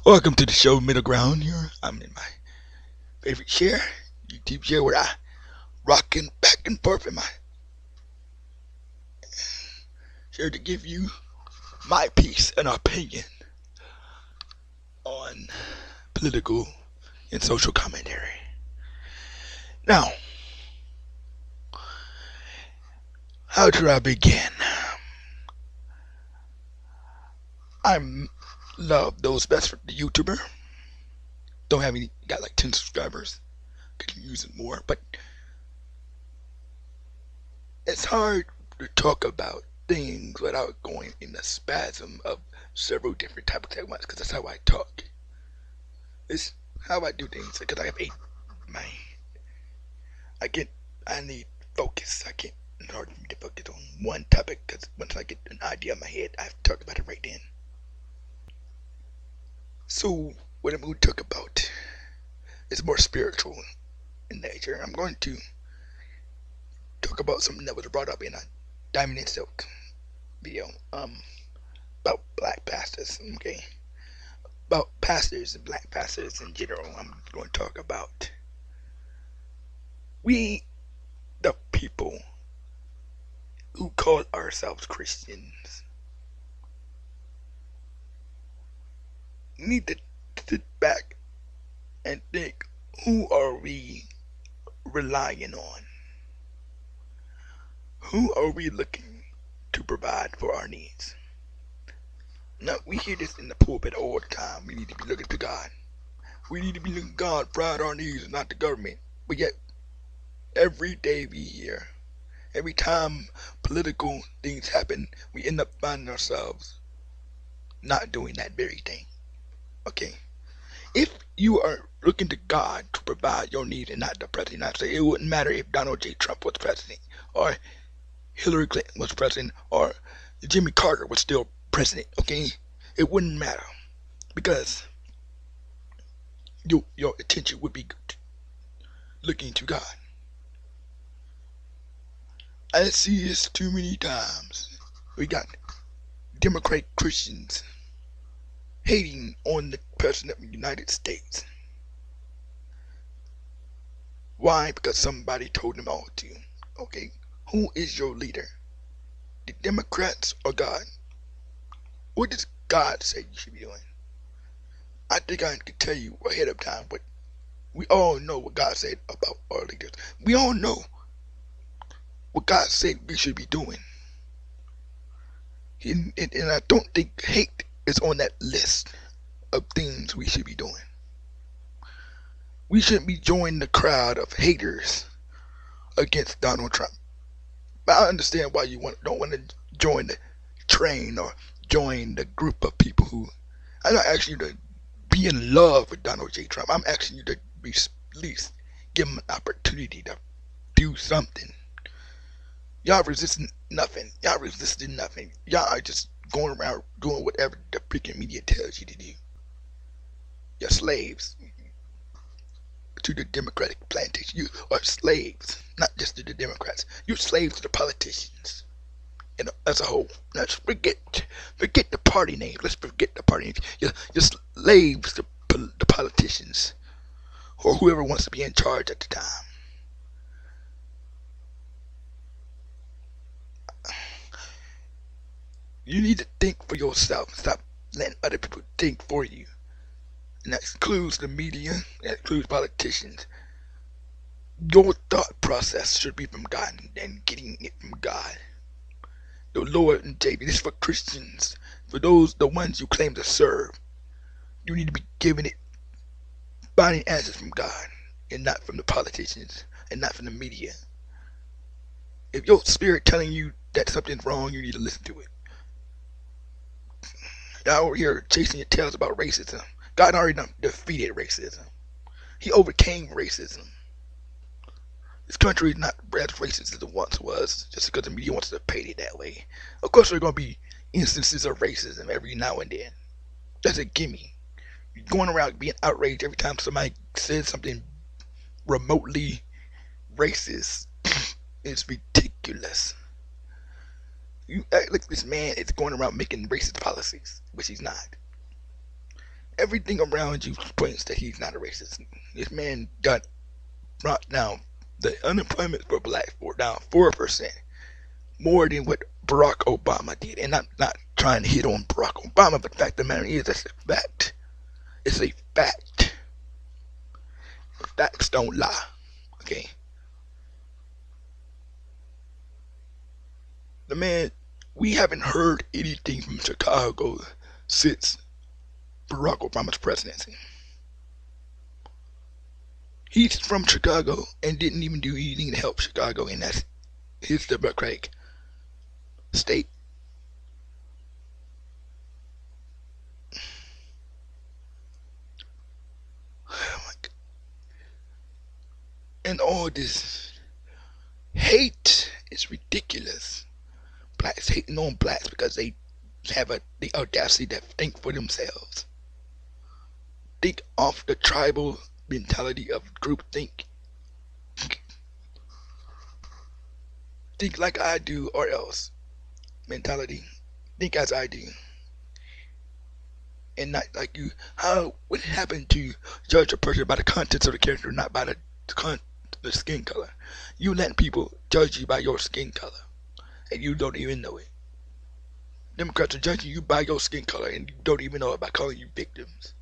Welcome to the show Middle Ground here. I'm in my favorite chair, YouTube chair, where I rocking back and forth in my chair to give you my piece and opinion on political and social commentary. Now, how do I begin? I love those best for the YouTuber. Don't have any, got like 10 subscribers. Could use it more, but it's hard to talk about things without going in a spasm of several different topics at once, because that's how I talk. It's how I do things, because I have my I need focus. I can't, it's hard for me to focus on one topic, because once I get an idea in my head, I have to talk about it right then. So what I'm going to talk about is more spiritual in nature. I'm going to talk about something that was brought up in a Diamond and Silk video about black pastors. Okay, about pastors and black pastors in general. I'm going to talk about we, the people who call ourselves Christians, need to sit back and think, who are we relying on? Who are we looking to provide for our needs? Now, we hear this in the pulpit all the time. We need to be looking to God. We need to be looking to God, provide our needs, not the government. But yet, every day we hear, every time political things happen, we end up finding ourselves not doing that very thing. Okay? If you are looking to God to provide your needs and not the president, I say it wouldn't matter if Donald J. Trump was president, or Hillary Clinton was president, or Jimmy Carter was still president. Okay? It wouldn't matter, because your attention would be looking to God. I see this too many times. We got Democratic Christians hating on the President of the United States. Why? Because somebody told them all to. Okay, who is your leader? The Democrats or God? What does God say you should be doing? I think I can tell you ahead of time, but we all know what God said about our leaders. We all know what God said we should be doing. And I don't think hate is on that list of things we should be doing. We shouldn't be joining the crowd of haters against Donald Trump. But I understand why you don't want to join the train or join the group of people who... I'm not asking you to be in love with Donald J. Trump. I'm asking you to be, at least give him an opportunity to do something. Y'all resisting nothing. Y'all resisting nothing. Y'all are just going around doing whatever the freaking media tells you to do. You're slaves to the Democratic plantation. You are slaves, not just to the Democrats. You're slaves to the politicians, as a whole. Let's forget the party names. Let's forget the party names. You're slaves to the politicians, or whoever wants to be in charge at the time. You need to think for yourself. Stop letting other people think for you. And that includes the media, that includes politicians. Your thought process should be from God, and getting it from God. The Lord and Savior. This is for Christians. For those, the ones you claim to serve. You need to be giving it, finding answers from God, and not from the politicians, and not from the media. If your spirit telling you that something's wrong, you need to listen to it. Y'all over here chasing your tails about racism. God already defeated racism. He overcame racism. This country is not as racist as it once was, just because the media wants to paint it that way. Of course there are going to be instances of racism every now and then. That's a gimme. You're going around being outraged every time somebody says something remotely racist. It's ridiculous. You act like this man is going around making racist policies, which he's not. Everything around you points that he's not a racist. This man brought down the unemployment for blacks down 4%, more than what Barack Obama did. And I'm not trying to hit on Barack Obama, but the fact of the matter is, it's a fact. It's a fact. Facts don't lie. Okay. The man, we haven't heard anything from Chicago since Barack Obama's presidency. He's from Chicago and didn't even do anything to help Chicago, and that's his Democratic state. Oh my God. And all this hate is ridiculous. Blacks hating on blacks because they have the audacity to think for themselves. Think off the tribal mentality of groupthink. Think like I do or else mentality. Think as I do. And not like you. How would it happen to judge a person by the contents of the character, not by the skin color? You let people judge you by your skin color, and you don't even know it. Democrats are judging you by your skin color, and you don't even know it by calling you victims.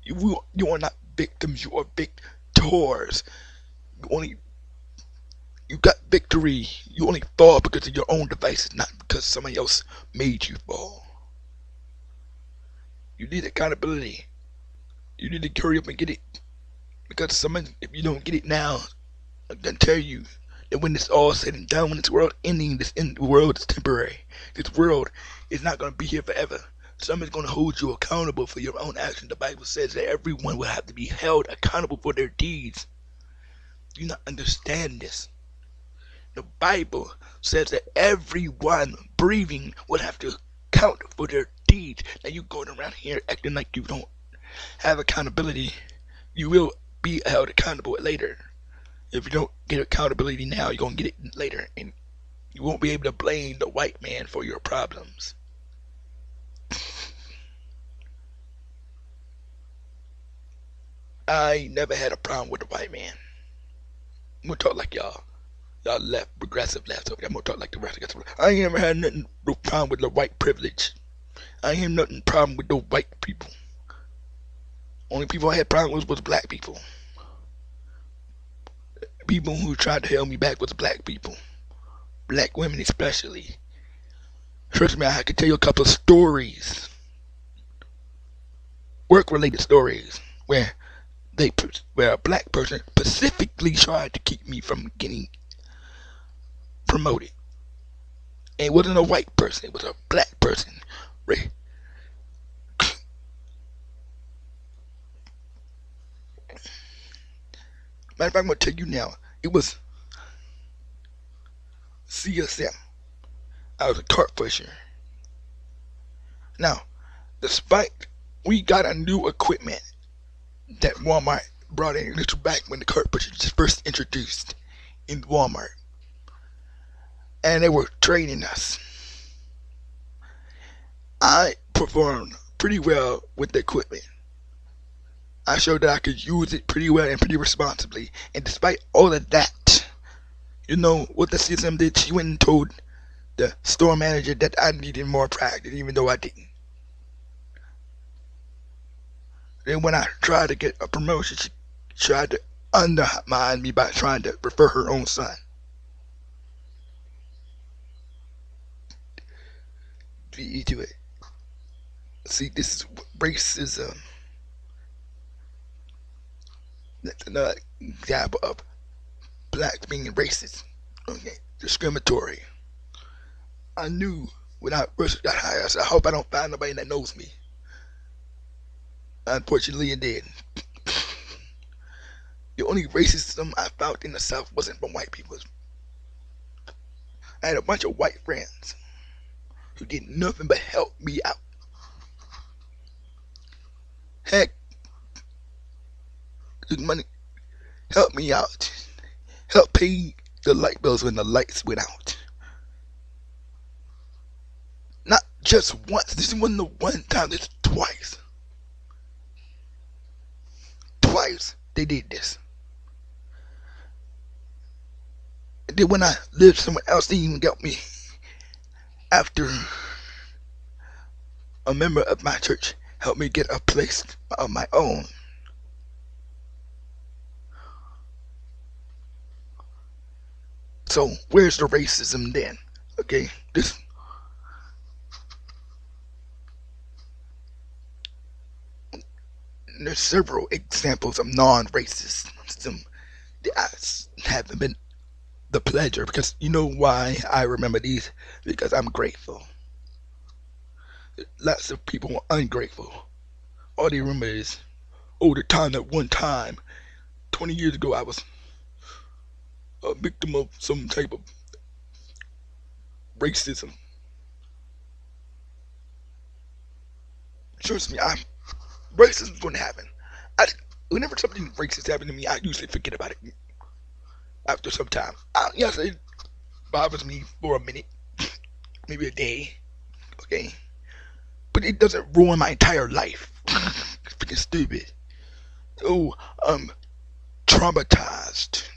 You are not victims, you are victors. You got victory. You only fall because of your own devices, not because somebody else made you fall. You need accountability. You need to hurry up and get it. Because if you don't get it now, I'm gonna tell you that when it's all said and done, when this world ending, this world is temporary. This world is not gonna be here forever. Someone's gonna hold you accountable for your own actions. The Bible says that everyone will have to be held accountable for their deeds. Do you not understand this? The Bible says that everyone breathing will have to account for their deeds. Now you going around here acting like you don't have accountability. You will be held accountable later. If you don't get accountability now, you're going to get it later. And you won't be able to blame the white man for your problems. I never had a problem with the white man. I'm going to talk like y'all. Y'all left, progressive left. So I'm going to talk like the rest of us. I ain't never had nothing problem with the white privilege. I ain't nothing problem with the white people. Only people I had problems with was black people. People who tried to hold me back was black people. Black women especially. Trust me, I could tell you a couple of stories. Work-related stories where a black person specifically tried to keep me from getting promoted. And it wasn't a white person, it was a black person. Matter of fact, I'm going to tell you now, it was CSM. I was a cart pusher. Now, despite we got a new equipment that Walmart brought in, this was back when the cart pusher was first introduced in Walmart. And they were training us. I performed pretty well with the equipment. I showed that I could use it pretty well and pretty responsibly. And despite all of that, you know what the CSM did? She went and told the store manager that I needed more practice, even though I didn't. Then when I tried to get a promotion, she tried to undermine me by trying to refer her own son. To it. See, this is racism. That's another example of blacks being racist. Okay, discriminatory. I knew when I first got hired, I said, I hope I don't find nobody that knows me. Unfortunately, it did. The only racism I found in the South wasn't from white people. I had a bunch of white friends who did nothing but help me out. Heck, took money, help me out, help pay the light bills when the lights went out. Not just once. This wasn't the one time. This twice. Twice they did this. And then when I lived somewhere else, they even got me after a member of my church helped me get a place of my own. So where's the racism then? Okay, there's several examples of non-racism that I haven't been the pleasure, because you know why I remember these? Because I'm grateful. Lots of people are ungrateful. All they remember is, oh, the time that one time 20 years ago I was a victim of some type of racism. Trust me, racism's going to happen. Whenever something racist happens to me, I usually forget about it after some time. Yes, it bothers me for a minute, maybe a day, okay? But it doesn't ruin my entire life. It's freaking stupid. Oh, I'm traumatized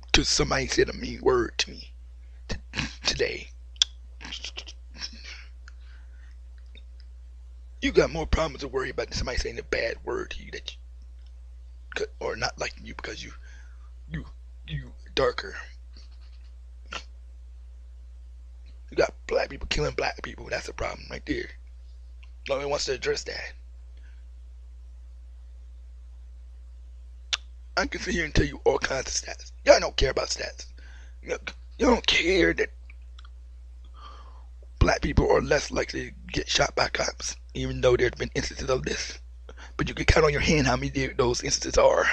because somebody said a mean word to me today. You got more problems to worry about than somebody saying a bad word to you that you, or not liking you because you darker. You got black people killing black people. That's a problem right there. No one wants to address that. I can sit here and tell you all kinds of stats. Y'all don't care about stats. You don't care that black people are less likely to get shot by cops, even though there's been instances of this. But you can count on your hand how many those instances are.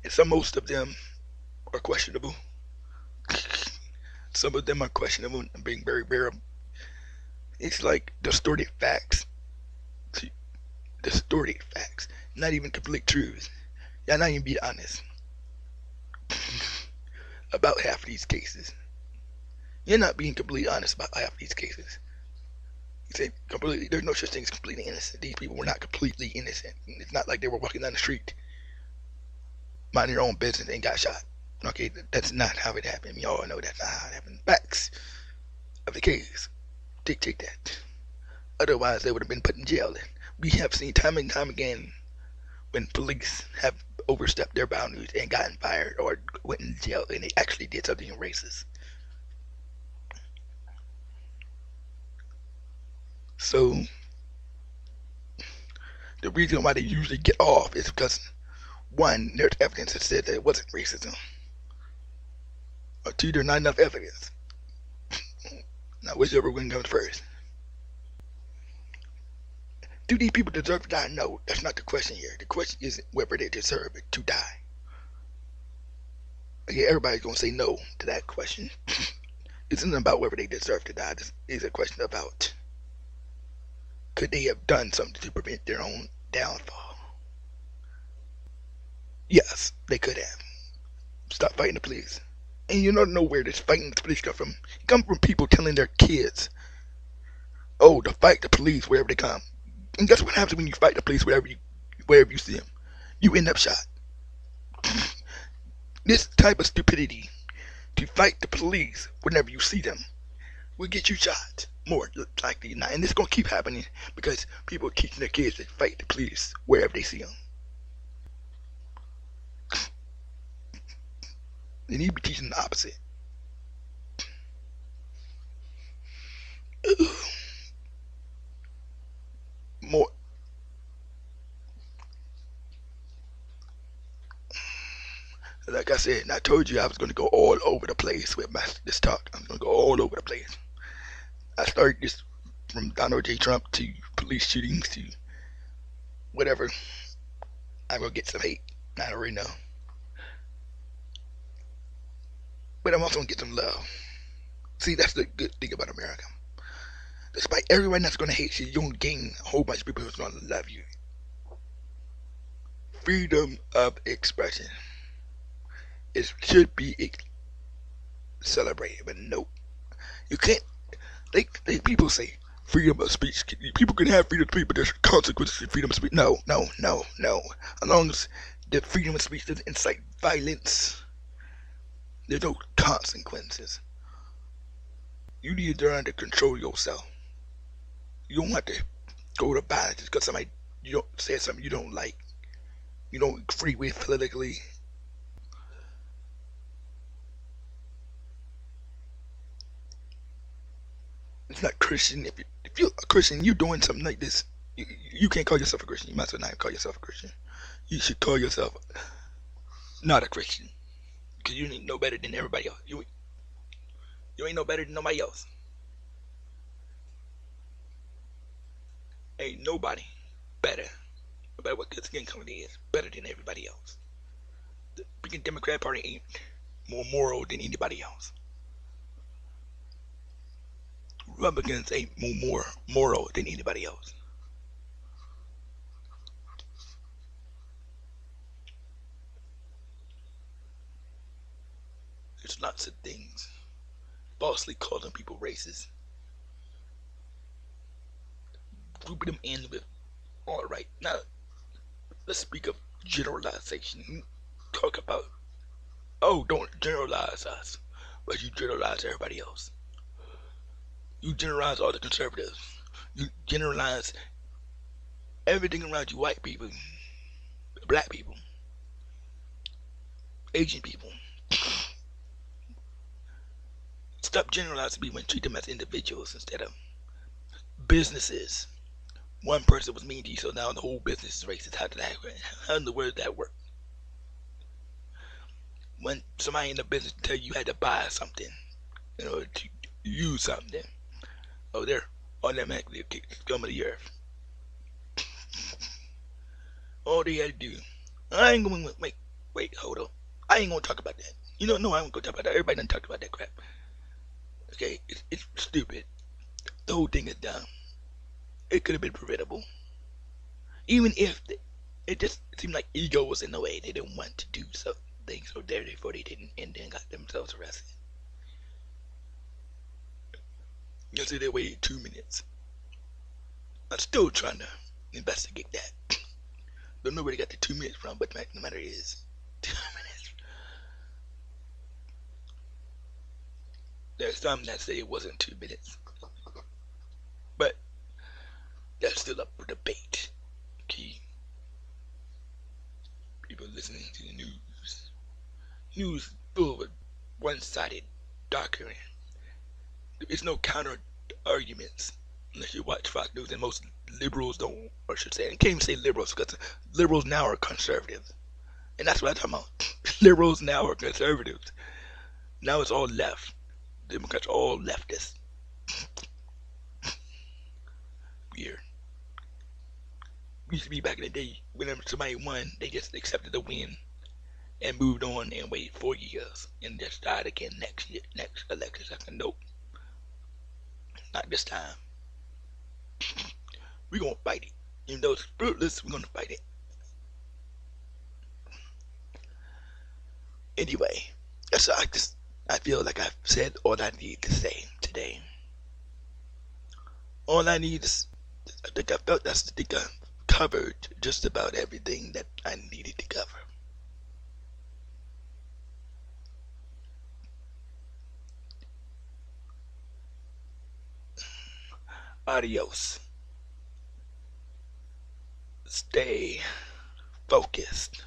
And most of them are questionable. Some of them are questionable and being very rare. It's like distorted facts. Distorted facts. Not even complete truths. Y'all not even be honest about half of these cases. You're not being completely honest about half of these cases. You say completely, there's no such thing as completely innocent. These people were not completely innocent. It's not like they were walking down the street, minding their own business and got shot. Okay, that's not how it happened. We all know that's not how it happened. Facts of the case dictate that. Otherwise, they would have been put in jail. And we have seen time and time again when police have overstepped their boundaries and gotten fired or went in jail and they actually did something racist. So the reason why they usually get off is because, one, there's evidence that said that it wasn't racism, or two, there's not enough evidence. Now whichever one comes first. Do these people deserve to die? No, that's not the question here. The question isn't whether they deserve it to die. Okay, everybody's gonna say no to that question. This isn't about whether they deserve to die. This is a question about, could they have done something to prevent their own downfall? Yes, they could have. Stop fighting the police. And you don't know where this fighting the police come from. It comes from people telling their kids, oh, to fight the police wherever they come. And guess what happens when you fight the police wherever you see them? You end up shot. This type of stupidity, to fight the police whenever you see them, will get you shot more likely than not. And this is going to keep happening because people are teaching their kids to fight the police wherever they see them. They need to be teaching the opposite. More. Like I said, and I told you I was going to go all over the place with this talk. I'm going to go all over the place. I started this from Donald J. Trump to police shootings to whatever. I'm going to get some hate. I already know. But I'm also going to get some love. See, that's the good thing about America. Despite everyone that's going to hate you, you're going to gain a whole bunch of people who's going to love you. Freedom of expression. It should be celebrated, but nope. You can't. People say, freedom of speech. People can have freedom of speech, but there's consequences to freedom of speech. No, no, no, no. As long as the freedom of speech doesn't incite violence, there's no consequences. You need to learn to control yourself. You don't have to go to violence just because somebody you don't say something you don't like. You don't agree with politically. It's not Christian. If you're a Christian, you're doing something like this. You can't call yourself a Christian. You might as well not call yourself a Christian. You should call yourself not a Christian because you ain't no better than everybody else. You ain't no better than nobody else. Ain't nobody better. No matter what good skin color is, better than everybody else. The freaking Democrat Party ain't more moral than anybody else. Republicans ain't more moral than anybody else. There's lots of things. Falsely calling people racist. Grouping them in with, alright, now let's speak of generalization. Talk about, oh, don't generalize us, but you generalize everybody else. You generalize all the conservatives. You generalize everything around you, white people, black people, Asian people. Stop generalizing people and treat them as individuals instead of businesses. One person was mean to you, so now the whole business is racist. How in the world does that work? When somebody in the business tell you had to buy something in order to use something, oh, they're automatically a scum of the earth. All they had to do, I ain't gonna wait, hold on. I ain't gonna talk about that. You know, no, I ain't gonna talk about that. Everybody done talked about that crap. Okay, it's stupid. The whole thing is dumb. It could have been preventable. Even if it just seemed like ego was in the way. They didn't want to do some things, so therefore they didn't, and then got themselves arrested. You see, they waited 2 minutes. I'm still trying to investigate that. Don't know where they got the 2 minutes from, but the matter is 2 minutes. There's some that say it wasn't 2 minutes, but that's still up for debate. Okay, people listening to the news full of one-sided doctrine. There is no counter arguments unless you watch Fox News, and most liberals don't, or I should say, I can't even say liberals because liberals now are conservatives, and that's what I'm talking about. Liberals now are conservatives. Now it's all left. Democrats are all leftists. Weird. Used to be back in the day, whenever somebody won, they just accepted the win and moved on and waited 4 years and just died again next election cycle. Nope, not this time. We're gonna fight it. Even though it's fruitless, we're gonna fight it. Anyway, so I feel like I've said all I need to say today. All I need is, I think I covered just about everything that I needed to cover. Adios. Stay focused.